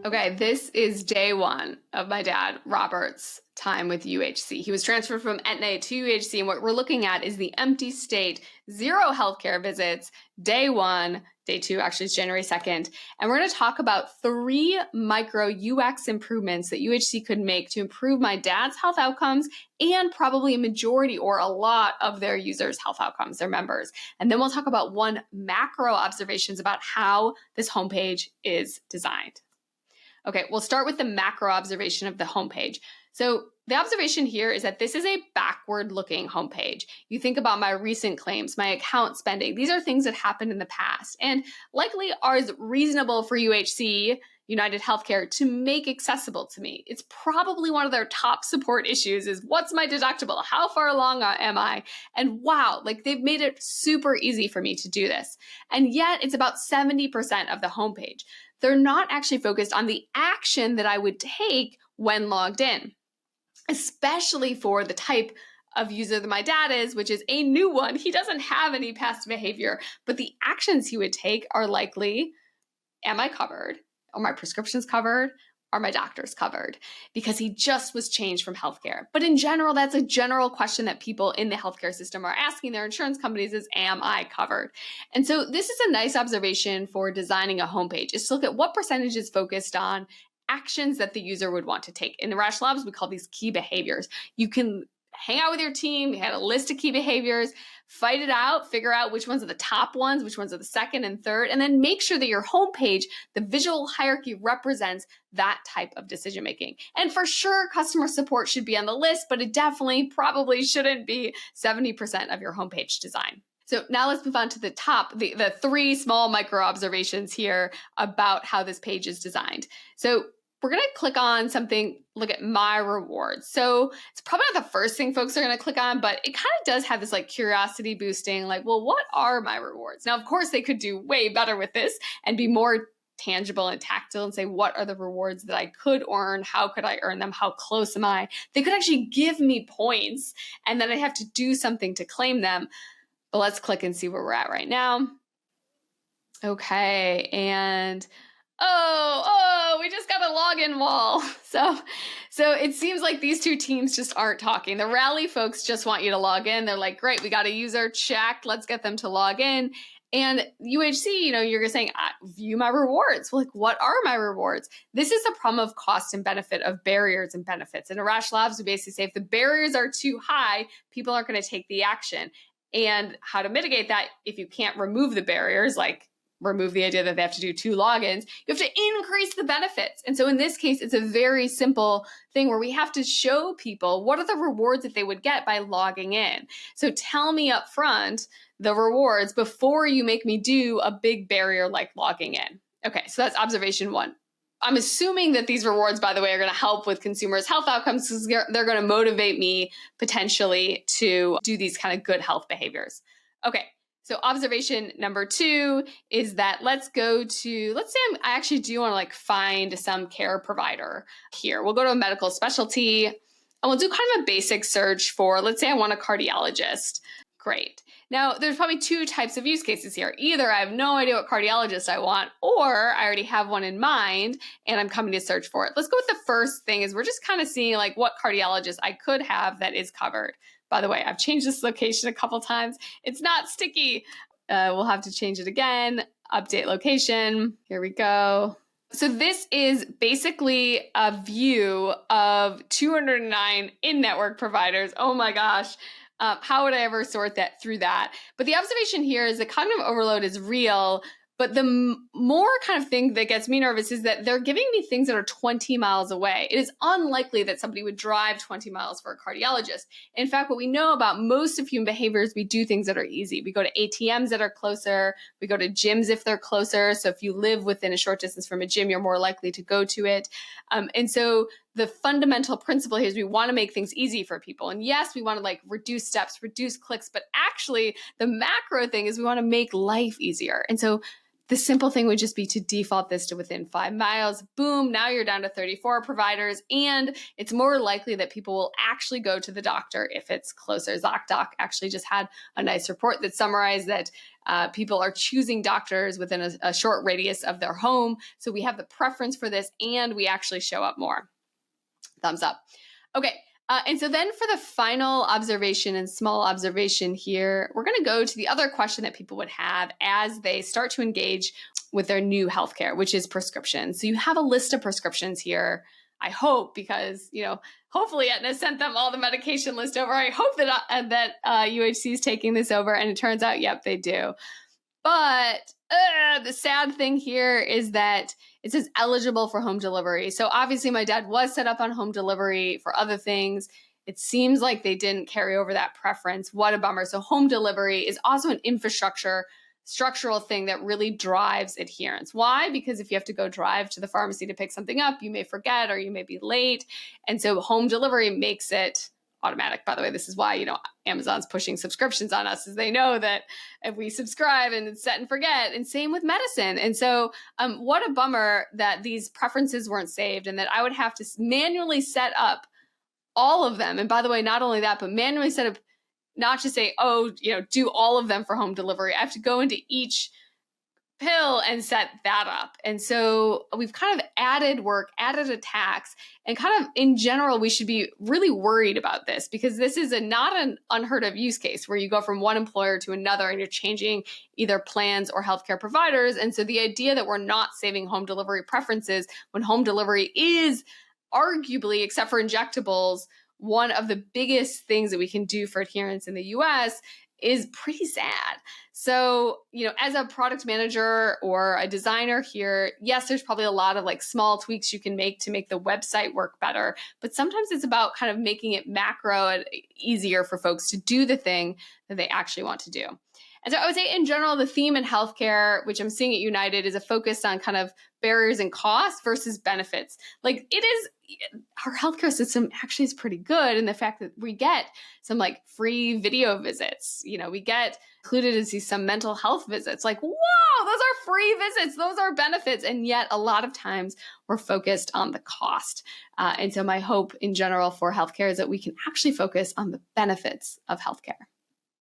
Okay, this is day one of my dad, Robert's time with UHC. He was transferred from Aetna to UHC, and what we're looking at is the empty state, 0 healthcare visits, day one. Day two actually is January 2nd. And we're going to talk about 3 micro UX improvements that UHC could make to improve my dad's health outcomes and probably a majority or a lot of their users' health outcomes, their members. And then we'll talk about 1 macro observations about how this homepage is designed. Okay, we'll start with the macro observation of the homepage. So the observation here is that this is a backward-looking homepage. You think about my recent claims, my account spending. These are things that happened in the past and likely are reasonable for UHC, United Healthcare, to make accessible to me. It's probably one of their top support issues is what's my deductible? How far along am I? And wow, like they've made it super easy for me to do this. And yet it's about 70% of the homepage. They're not actually focused on the action that I would take when logged in, especially for the type of user that my dad is, which is a new one. He doesn't have any past behavior, but the actions he would take are likely, am I covered? Are my prescriptions covered? Are my doctors covered? Because he just was changed from healthcare. But in general, that's a general question that people in the healthcare system are asking their insurance companies is, am I covered? And so this is a nice observation for designing a homepage, is to look at what percentage is focused on actions that the user would want to take. In the Rational Labs, we call these key behaviors. You can hang out with your team, you had a list of key behaviors, fight it out, figure out which ones are the top ones, which ones are the second and third, and then make sure that your homepage, the visual hierarchy represents that type of decision making. And for sure, customer support should be on the list, but it definitely probably shouldn't be 70% of your homepage design. So now let's move on to the top, the 3 small micro observations here about how this page is designed. So we're going to click on something, look at my rewards. So it's probably not the first thing folks are going to click on, but it kind of does have this like curiosity boosting, like, well, what are my rewards? Now, of course, they could do way better with this and be more tangible and tactile and say, what are the rewards that I could earn? How could I earn them? How close am I? They could actually give me points and then I have to do something to claim them. But let's click and see where we're at right now. Okay, and we just got a login wall. So it seems like these 2 teams just aren't talking. The Rally folks just want you to log in. They're like, great, we got a user, check, let's get them to log in. And UHC, you're saying, view my rewards. Well, like, what are my rewards? This is the problem of cost and benefit of barriers and benefits. In Rational Labs, we basically say if the barriers are too high, people aren't going to take the action. And how to mitigate that, if you can't remove the barriers, like remove the idea that they have to do 2 logins, you have to increase the benefits. And so in this case, it's a very simple thing where we have to show people what are the rewards that they would get by logging in. So tell me up front the rewards before you make me do a big barrier like logging in. Okay, so that's observation 1. I'm assuming that these rewards, by the way, are going to help with consumers' health outcomes because they're going to motivate me potentially to do these kind of good health behaviors. Okay. So observation number 2 is that let's say I actually do want to like find some care provider here. We'll go to a medical specialty and we'll do kind of a basic search for, let's say I want a cardiologist. Great. Now there's probably 2 types of use cases here. Either I have no idea what cardiologist I want, or I already have one in mind and I'm coming to search for it. Let's go with the first thing is we're just kind of seeing like what cardiologist I could have that is covered. By the way, I've changed this location a couple times. It's not sticky. We'll have to change it again. Update location. Here we go. So this is basically a view of 209 in-network providers. Oh my gosh. How would I ever sort that through that? But the observation here is that cognitive overload is real. But the more kind of thing that gets me nervous is that they're giving me things that are 20 miles away. It is unlikely that somebody would drive 20 miles for a cardiologist. In fact, what we know about most of human behaviors, we do things that are easy. We go to ATMs that are closer. We go to gyms if they're closer. So if you live within a short distance from a gym, you're more likely to go to it. And so the fundamental principle here is we want to make things easy for people. And yes, we want to like reduce steps, reduce clicks, but actually the macro thing is we want to make life easier. And so the simple thing would just be to default this to within 5 miles. Boom, now you're down to 34 providers, and it's more likely that people will actually go to the doctor if it's closer. ZocDoc actually just had a nice report that summarized that people are choosing doctors within a short radius of their home. So we have the preference for this, and we actually show up more. Thumbs up. Okay. And so then for the final observation and small observation here, we're going to go to the other question that people would have as they start to engage with their new healthcare, which is prescriptions. So you have a list of prescriptions here, I hope, because, hopefully Aetna sent them all the medication list over. I hope that UHC is taking this over, and it turns out, yep, they do. But the sad thing here is that it says eligible for home delivery. So obviously my dad was set up on home delivery for other things. It seems like they didn't carry over that preference. What a bummer. So home delivery is also an structural thing that really drives adherence. Why? Because if you have to go drive to the pharmacy to pick something up, you may forget or you may be late. And so home delivery makes it automatic. By the way, this is why, Amazon's pushing subscriptions on us, is they know that if we subscribe and it's set and forget, and same with medicine. And so what a bummer that these preferences weren't saved and that I would have to manually set up all of them. And by the way, not only that, but manually set up, not just say, do all of them for home delivery. I have to go into each pill and set that up. And so we've kind of added work, added a tax, and kind of in general, we should be really worried about this because this is not an unheard of use case where you go from one employer to another and you're changing either plans or healthcare providers. And so the idea that we're not saving home delivery preferences when home delivery is arguably, except for injectables, one of the biggest things that we can do for adherence in the US is pretty sad. So, as a product manager or a designer here, yes, there's probably a lot of small tweaks you can make to make the website work better. But sometimes it's about kind of making it macro and easier for folks to do the thing that they actually want to do. And so I would say in general, the theme in healthcare, which I'm seeing at United, is a focus on kind of barriers and costs versus benefits. Our healthcare system actually is pretty good in the fact that we get some free video visits. We get included as some mental health visits. Whoa, those are free visits. Those are benefits. And yet a lot of times we're focused on the cost. And so my hope in general for healthcare is that we can actually focus on the benefits of healthcare.